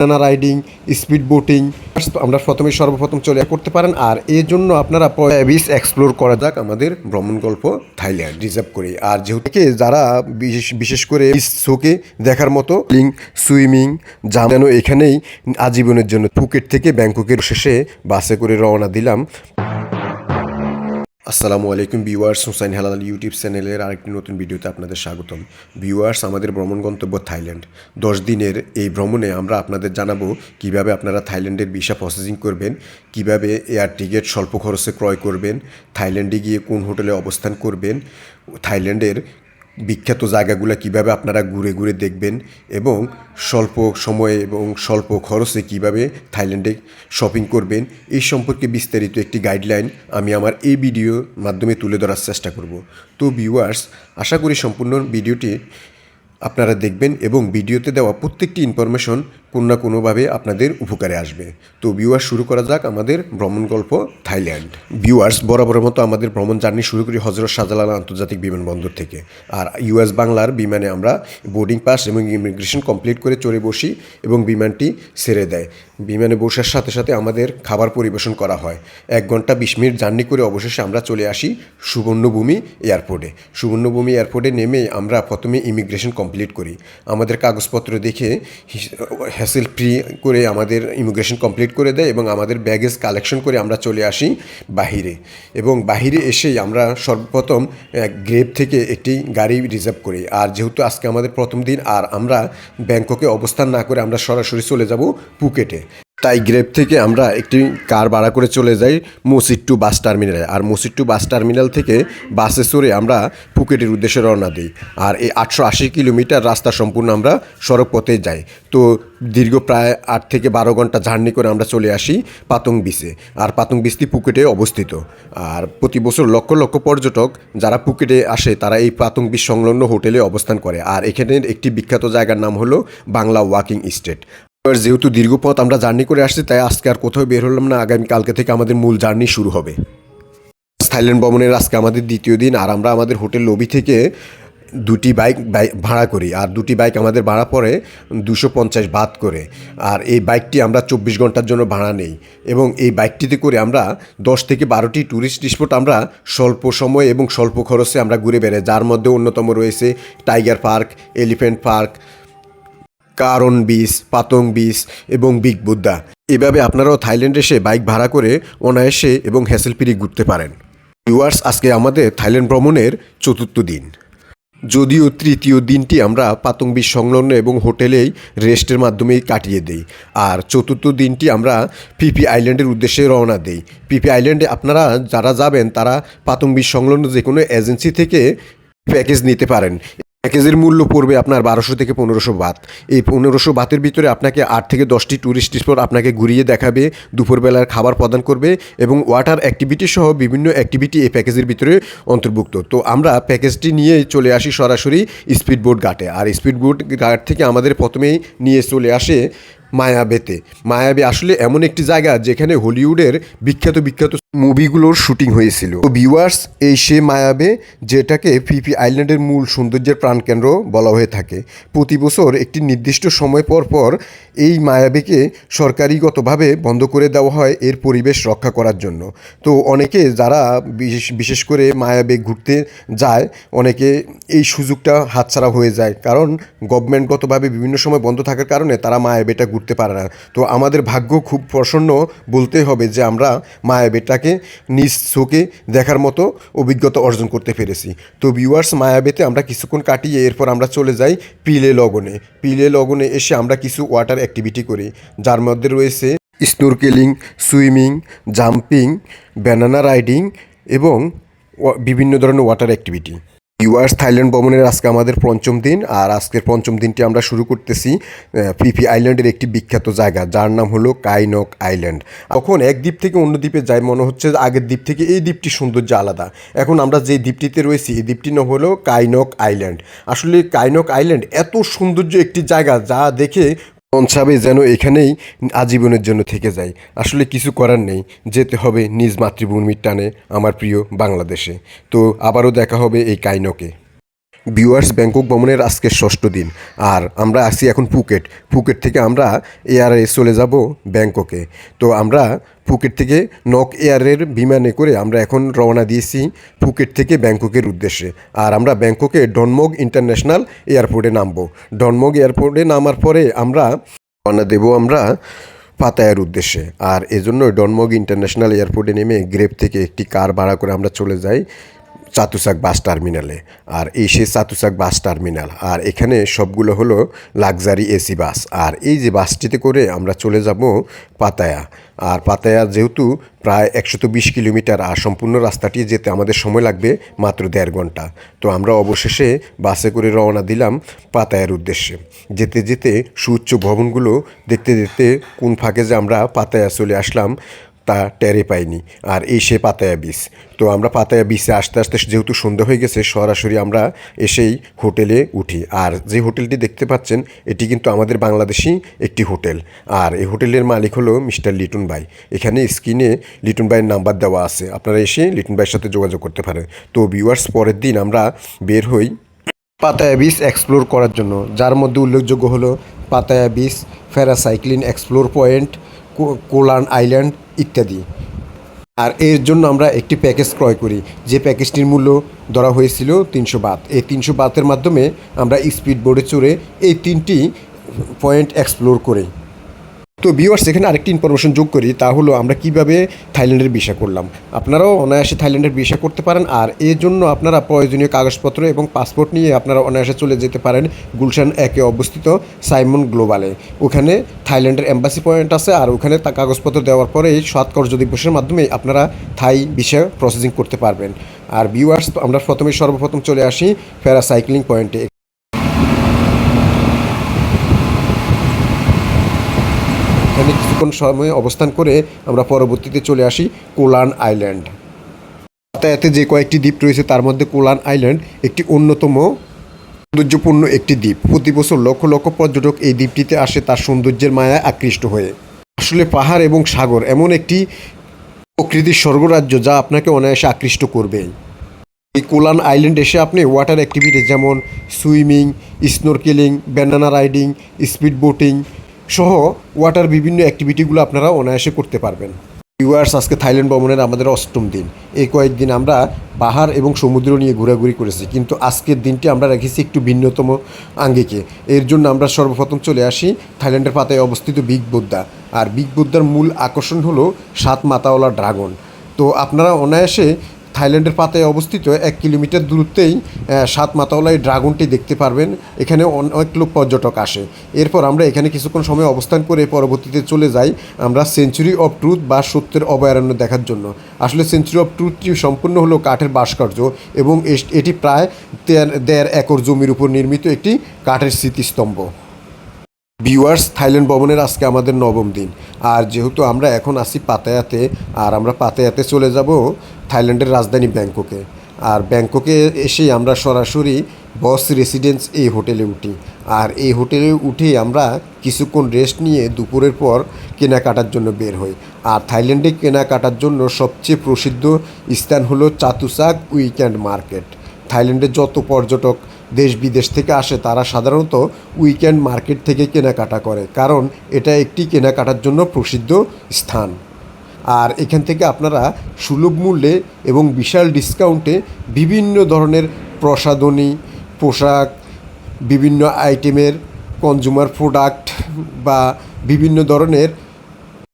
Banana riding, speed boating আমরা সর্বপ্রথম চলে করতে পারেন। আর এর জন্য আপনারা বিচ এক্সপ্লোর করা যাক আমাদের ভ্রমণ গল্প থাইল্যান্ড রিজার্ভ করি। আর যেহেতু যারা বিশেষ করে শোকে দেখার মতো সুইমিং যেন এখানেই আজীবনের জন্য ফুকেট থেকে ব্যাংককের শেষে বাসে করে রওনা দিলাম। আসসালামু আলাইকুম ভিউয়ার্স, হুসাইন হালাল ইউটিউব চ্যানেলের আরেকটি নতুন ভিডিওতে আপনাদের স্বাগতম। ভিউয়ার্স, আমাদের ভ্রমণ গন্তব্য থাইল্যান্ড। 10 দিনের এই ভ্রমণে আমরা আপনাদের জানাবো কিভাবে আপনারা থাইল্যান্ডের ভিসা প্রসেসিং করবেন, কিভাবে এয়ার টিকিট স্বল্প খরচে ক্রয় করবেন, থাইল্যান্ডে গিয়ে কোন হোটেলে অবস্থান করবেন, থাইল্যান্ডের বিখ্যাত জায়গাগুলো কিভাবে আপনারা ঘুরে ঘুরে দেখবেন এবং স্বল্প সময়ে এবং স্বল্প খরচে কিভাবে থাইল্যান্ডে শপিং করবেন, এই সম্পর্কে বিস্তারিত একটি গাইডলাইন আমি আমার এই ভিডিওর মাধ্যমে তুলে ধরার চেষ্টা করব। তো ভিউয়ার্স, আশা করি সম্পূর্ণ ভিডিওটি আপনারা দেখবেন এবং ভিডিওতে দেওয়া প্রত্যেকটি ইনফরমেশন কোনো না কোনোভাবে আপনাদের উপকারে আসবে। তো ভিউয়ার্স, শুরু করা যাক আমাদের ভ্রমণ গল্প থাইল্যান্ড। ভিউয়ার্স, বরাবরের মতো আমাদের ভ্রমণ জার্নি শুরু করি হজরত শাহজালাল আন্তর্জাতিক বিমানবন্দর থেকে। আর ইউএস বাংলার বিমানে আমরা বোর্ডিং পাস এবং ইমিগ্রেশন কমপ্লিট করে চড়ে বসি এবং বিমানটি ছেড়ে দেয়। বিমানে বসার সাথে সাথে আমাদের খাবার পরিবেশন করা হয়। 1 ঘন্টা 20 মিনিট জার্নি করে অবশেষে আমরা চলে আসি সুবর্ণভূমি এয়ারপোর্টে। সুবর্ণভূমি এয়ারপোর্টে নেমে আমরা প্রথমে ইমিগ্রেশন কমপ্লিট করি। আমাদের কাগজপত্র দেখে হ্যাসেল ফ্রি করে আমাদের ইমিগ্রেশন কমপ্লিট করে দেয় এবং আমাদের ব্যাগেজ কালেকশন করে আমরা চলে আসি বাহিরে। এবং বাহিরে এসেই আমরা সর্বপ্রথম গ্রেভ থেকে একটি গাড়ি রিজার্ভ করি। আর যেহেতু আজকে আমাদের প্রথম দিন আর আমরা ব্যাংককে অবস্থান না করে আমরা সরাসরি চলে যাব ফুকেটে, তাই গ্রেভ থেকে আমরা একটি কার ভাড়া করে চলে যাই মোসিট্টু বাস টার্মিনালে। আর মোসিট্টু বাস টার্মিনাল থেকে বাসে চড়ে আমরা ফুকেটের উদ্দেশ্যে রওনা দিই। আর এই 880 কিলোমিটার রাস্তা সম্পূর্ণ আমরা সড়ক পথে যাই। তো দীর্ঘ প্রায় 8 থেকে 12 ঘন্টা জার্নি করে আমরা চলে আসি পাতং বিচে। আর পাতং বিচটি ফুকেটে অবস্থিত। আর প্রতি বছর লক্ষ লক্ষ পর্যটক যারা ফুকেটে আসে তারা এই পাতং বিচ সংলগ্ন হোটেলে অবস্থান করে। আর এখানের একটি বিখ্যাত জায়গার নাম হলো বাংলা ওয়াকিং স্ট্রিট। যেহেতু দীর্ঘ পথ আমরা জার্নি করে আসছি, তাই আজকে আর কোথাও বের হলাম না। আগামীকালকে থেকে আমাদের মূল জার্নি শুরু হবে। থাইল্যান্ড ভ্রমণের আজকে আমাদের দ্বিতীয় দিন। আর আমরা আমাদের হোটেল লবি থেকে 2টি বাইক ভাড়া করি। আর 2টি বাইক আমাদের ভাড়া পড়ে 250 বাত করে। আর এই বাইকটি আমরা 24 ঘন্টার জন্য ভাড়া নেই এবং এই বাইকটিতে করে আমরা 10 থেকে 12টি ট্যুরিস্ট স্পট আমরা স্বল্প সময় এবং স্বল্প খরচে আমরা ঘুরে বেড়াই। যার মধ্যে অন্যতম রয়েছে টাইগার পার্ক, এলিফ্যান্ট পার্ক, কারণ বিচ, পাতং বিচ এবং বিগ বুদ্ধা। এভাবে আপনারাও থাইল্যান্ডে এসে বাইক ভাড়া করে অনায়াসে এবং হ্যাসেল ফ্রি ঘুরতে পারেন। ভিউয়ার্স, আজকে আমাদের থাইল্যান্ড ভ্রমণের 4র্থ দিন। যদিও 3য় দিনটি আমরা পাতং বিচ সংলগ্ন এবং হোটেলেই রেস্টের মাধ্যমেই কাটিয়ে দেই। আর 4র্থ দিনটি আমরা পিপি আইল্যান্ডের উদ্দেশ্যে রওনা দেই। পিপি আইল্যান্ডে আপনারা যারা যাবেন তারা পাতং বিচ সংলগ্ন যে কোনো এজেন্সি থেকে প্যাকেজ নিতে পারেন। প্যাকেজের মূল্য পড়বে আপনার 1200 থেকে 1500 বাত। এই 1500 বাতের ভিতরে আপনাকে 8 থেকে 10টি ট্যুরিস্ট স্পট আপনাকে ঘুরিয়ে দেখাবে, দুপুরবেলার খাবার প্রদান করবে এবং ওয়াটার অ্যাক্টিভিটি সহ বিভিন্ন অ্যাক্টিভিটি এই প্যাকেজের ভিতরে অন্তর্ভুক্ত। তো আমরা প্যাকেজটি নিয়ে চলে আসি সরাসরি স্পিডবোট ঘাটে। আর স্পিডবোট ঘাট থেকে আমাদের প্রথমেই নিয়ে চলে আসে মায়াবেতে। মায়াবে আসলে এমন একটি জায়গা যেখানে হলিউডের বিখ্যাত বিখ্যাত মুভিগুলোর শুটিং হয়েছিল। তো ভিউয়ার্স, এই সে মায়াবে যেটাকে পিপি আইল্যান্ডের মূল সৌন্দর্যের প্রাণকেন্দ্র বলা হয়ে থাকে। প্রতি বছর একটি নির্দিষ্ট সময় পর পর এই মায়াবেকে সরকারিগতভাবে বন্ধ করে দেওয়া হয় এর পরিবেশ রক্ষা করার জন্য। তো অনেকে যারা বিশেষ করে মায়াবে ঘুরতে যায়, অনেকে এই সুযোগটা হাতছাড়া হয়ে যায়, কারণ গভর্নমেন্টগতভাবে বিভিন্ন সময় বন্ধ থাকার কারণে তারা মায়াবেটা ঘুরতে পারে না। তো আমাদের ভাগ্য খুব প্রসন্ন বলতে হবে যে আমরা মায়াবেটাকে নিজ চোখে দেখার মতো অভিজ্ঞতা অর্জন করতে পেরেছি। তো ভিউয়ার্স, মায়াবেতে আমরা কিছুক্ষণ কাটিয়ে এরপর আমরা চলে যাই পিলে লগনে। পিলে লগনে এসে আমরা কিছু ওয়াটার অ্যাক্টিভিটি করি, যার মধ্যে রয়েছে snorkelling, swimming, jumping, banana riding এবং বিভিন্ন ধরনের ওয়াটার অ্যাক্টিভিটি। ভিউয়ার্স, থাইল্যান্ড ভ্রমণের আজকে আমাদের 5ম দিন। আর আজকের 5ম দিনটি আমরা শুরু করতেছি পিপি আইল্যান্ডের একটি বিখ্যাত জায়গা, যার নাম হলো কাইনক আইল্যান্ড। তখন এক দ্বীপ থেকে অন্য দ্বীপে যাই মনে হচ্ছে আগের দ্বীপ থেকে এই দ্বীপটির সৌন্দর্য আলাদা। এখন আমরা যে দ্বীপটিতে রয়েছি এই দ্বীপটির নাম হলো কাইনক আইল্যান্ড। আসলে কাইনক আইল্যান্ড এত সৌন্দর্য একটি জায়গা যা দেখে মন চাবে যেন এখানেই আজীবনের জন্য থেকে যায়। আসলে কিছু করার নেই, যেতে হবে নিজ মাতৃভূমির টানে আমার প্রিয় বাংলাদেশে। তো আবারও দেখা হবে এই কাইনকে। ভিউয়ার্স, ব্যাংকক ভ্রমণের আজকে ষষ্ঠ দিন, আর আমরা আছি এখন ফুকেট থেকে আমরা এয়ারে চলে যাব ব্যাংককে। তো আমরা ফুকেট থেকে নক এয়ারের বিমানে করে আমরা এখন রওনা দিয়েছি ফুকেট থেকে ব্যাংককের উদ্দেশ্যে। আর আমরা ব্যাংককে ডনমোগ ইন্টারন্যাশনাল এয়ারপোর্টে নামবো। ডনমোগ এয়ারপোর্টে নামার পরে আমরা রওনা দেব আমরা পাতায়ার উদ্দেশ্যে। আর এজন্য ডনমোগ ইন্টারন্যাশনাল এয়ারপোর্টে নেমে গ্রেপ থেকে একটি কার ভাড়া করে আমরা চলে যাই চাতুসাক বাস টার্মিনালে। আর এই সে চাতুসাক বাস টার্মিনাল, আর এখানে সবগুলো হলো লাক্সারি এসি বাস। আর এই যে বাসটিতে করে আমরা চলে যাব পাতায়া। আর পাতায়া যেহেতু প্রায় 120 কিলোমিটার, আর সম্পূর্ণ রাস্তাটি যেতে আমাদের সময় লাগবে মাত্র 1.5 ঘন্টা। তো আমরা অবশেষে বাসে করে রওনা দিলাম পাতায়ার উদ্দেশ্যে। যেতে যেতে সুউচ্চ ভবনগুলো দেখতে দেখতে কোন ফাঁকে যে আমরা পাতায়া চলে আসলাম তা টেরে পাইনি। আর এই সে পাতায়া বিচ। তো আমরা পাতায়া বিচে আস্তে আস্তে যেহেতু সন্ধ্যা হয়ে গেছে, সরাসরি আমরা এসেই হোটেলে উঠি। আর যে হোটেলটি দেখতে পাচ্ছেন এটি কিন্তু আমাদের বাংলাদেশি একটি হোটেল। আর এই হোটেলের মালিক হলো মিস্টার লিটন ভাই। এখানে স্ক্রিনে লিটন ভাইয়ের নাম্বার দেওয়া আছে, আপনারা এসে লিটন ভাইয়ের সাথে যোগাযোগ করতে পারেন। তো ভিউয়ার্স, পরের দিন আমরা বের হই পাতায়া বিচ এক্সপ্লোর করার জন্য, যার মধ্যে উল্লেখযোগ্য হলো Pattaya beach, parasailing explore point, Koh Larn island ইত্যাদি। আর এর জন্য আমরা একটি প্যাকেজ ক্রয় করি, যে প্যাকেজটির মূল্য ধরা হয়েছিল 300 বাত। এই 300 বাতের মাধ্যমে আমরা স্পিড বোর্ডে চড়ে এই 3টি পয়েন্ট এক্সপ্লোর করি। তো ভিউয়ার্স, এখানে আরেকটি ইনফরমেশন যোগ করি, তা হলো আমরা কিভাবে থাইল্যান্ডের ভিসা করলাম। আপনারাও অনায়াসে থাইল্যান্ডের ভিসা করতে পারেন। আর এর জন্য আপনারা প্রয়োজনীয় কাগজপত্র এবং পাসপোর্ট নিয়ে আপনারা অনায়াসে চলে যেতে পারেন গুলশান 1-এ অবস্থিত সাইমন গ্লোবালে। ওখানে থাইল্যান্ডের এম্বাসি পয়েন্ট আছে, আর ওখানে তা কাগজপত্র দেওয়ার পরে 7 কার্য দিবসের মাধ্যমে আপনারা থাই ভিসা প্রসেসিং করতে পারবেন। আর ভিউয়ার্স, আমরা সর্বপ্রথম চলে আসি প্যারাসাইক্লিং পয়েন্টে। এখানে কিছুক্ষণ সময় অবস্থান করে আমরা পরবর্তীতে চলে আসি কোলান আইল্যান্ড। পাতায়াতে যে কয়েকটি দ্বীপ রয়েছে তার মধ্যে কোলান আইল্যান্ড একটি অন্যতম সৌন্দর্যপূর্ণ একটি দ্বীপ। প্রতি বছর লক্ষ লক্ষ পর্যটক এই দ্বীপটিতে আসে তার সৌন্দর্যের মায়ায় আকৃষ্ট হয়ে। আসলে পাহাড় এবং সাগর এমন একটি প্রকৃতির স্বর্গরাজ্য যা আপনাকে অনায়াসে আকৃষ্ট করবে। এই কোলান আইল্যান্ড এসে আপনি ওয়াটার অ্যাক্টিভিটি যেমন swimming, snorkelling, banana riding, speed boating সহ ওয়াটার বিভিন্ন অ্যাক্টিভিটিগুলো আপনারা অনায়াসে করতে পারবেন। ভিউয়ার্স, আজকে থাইল্যান্ড ভ্রমণের আমাদের 8ম দিন। এই কয়েকদিন আমরা পাহাড় এবং সমুদ্র নিয়ে ঘোরাঘুরি করেছি, কিন্তু আজকের দিনটি আমরা রেখেছি একটু ভিন্নতম আঙ্গিকে। এর জন্য আমরা সর্বপ্রথম চলে আসি থাইল্যান্ডের পাতায় অবস্থিত বিগ বুদ্ধা। আর বিগ বুদ্ধার মূল আকর্ষণ হলো 7 মাথাওয়ালা ড্রাগন। তো আপনারা অনায়াসে থাইল্যান্ডের পাতায় অবস্থিত 1 কিলোমিটার দূরত্বেই 7 মাথাওয়ালা এই ড্রাগনটি দেখতে পারবেন। এখানে অনেক লোক পর্যটক আসে। এরপর আমরা এখানে কিছুক্ষণ সময় অবস্থান করে পরবর্তীতে চলে যাই আমরা সেঞ্চুরি অফ ট্রুথ বা সত্যের অভয়ারণ্য দেখার জন্য। আসলে সেঞ্চুরি অফ ট্রুথটি সম্পূর্ণ হলো কাঠের ভাস্কর্য, এবং এটি প্রায় 1.5 একর জমির উপর নির্মিত একটি কাঠের স্মৃতিস্তম্ভ। ভিউয়ার্স, থাইল্যান্ড ভ্রমণের আজকে আমাদের 9ম দিন। আর যেহেতু আমরা এখন আসি পাতায়াতে, আর আমরা পাতায়াতে চলে যাব থাইল্যান্ডের রাজধানী ব্যাংককে। আর ব্যাংককে এসেই আমরা সরাসরি বস রেসিডেন্স এই হোটেলে উঠি। আর এই হোটেলে উঠে আমরা কিছুক্ষণ রেস্ট নিয়ে দুপুরের পর কেনাকাটার জন্য বের হই। আর থাইল্যান্ডে কেনাকাটার জন্য সবচেয়ে প্রসিদ্ধ স্থান হলো চাতুসাক উইকেন্ড মার্কেট। থাইল্যান্ডে যত পর্যটক দেশ বিদেশ থেকে আসে তারা সাধারণত উইকেন্ড মার্কেট থেকে কেনাকাটা করে, কারণ এটা একটি কেনাকাটার জন্য প্রসিদ্ধ স্থান। আর এখান থেকে আপনারা সুলভ মূল্যে এবং বিশাল ডিসকাউন্টে বিভিন্ন ধরনের প্রসাধনী, পোশাক, বিভিন্ন আইটেমের কনজুমার প্রোডাক্ট বা বিভিন্ন ধরনের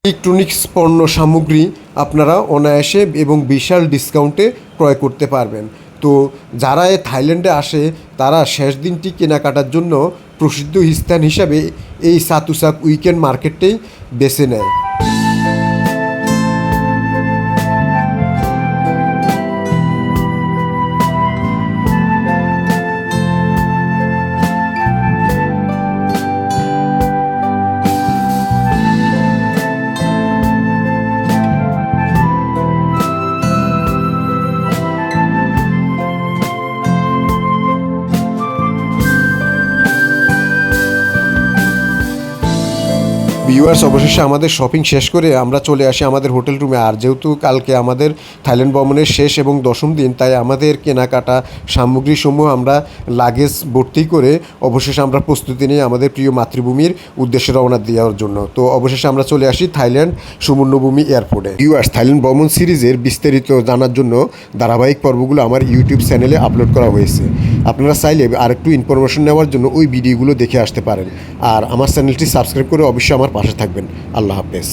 ইলেকট্রনিক্স পণ্য সামগ্রী আপনারা অনায়াসে এবং বিশাল ডিসকাউন্টে ক্রয় করতে পারবেন। তো যারা থাইল্যান্ডে আসে তারা শেষ দিনটি কেনাকাটার জন্য প্রসিদ্ধ স্থান হিসাবে এই চাতুসাক উইকেন্ড মার্কেটটাই বেছে নেয়। ভিউয়ার্স, অবশেষে আমাদের শপিং শেষ করে আমরা চলে আসি আমাদের হোটেল রুমে। আর যেহেতু কালকে আমাদের থাইল্যান্ড ভ্রমণের শেষ এবং 10ম দিন, তাই আমাদের কেনাকাটা সামগ্রীসমূহ আমরা লাগেজ ভর্তি করে অবশেষে আমরা প্রস্তুতি নিয়ে আমাদের প্রিয় মাতৃভূমির উদ্দেশ্যে রওনা দেওয়ার জন্য। তো অবশেষে আমরা চলে আসি থাইল্যান্ড সুবর্ণভূমি এয়ারপোর্টে। ভিউয়ার্স, থাইল্যান্ড ভ্রমণ সিরিজের বিস্তারিত জানার জন্য ধারাবাহিক পর্বগুলো আমার ইউটিউব চ্যানেলে আপলোড করা হয়েছে। আপনারা চাইলে আর একটু ইনফরমেশন নেওয়ার জন্য ওই ভিডিওগুলো দেখে আসতে পারেন। আর আমার চ্যানেলটি সাবস্ক্রাইব করে অবশ্যই আমার পাশে থাকবেন। আল্লাহ হাফেজ।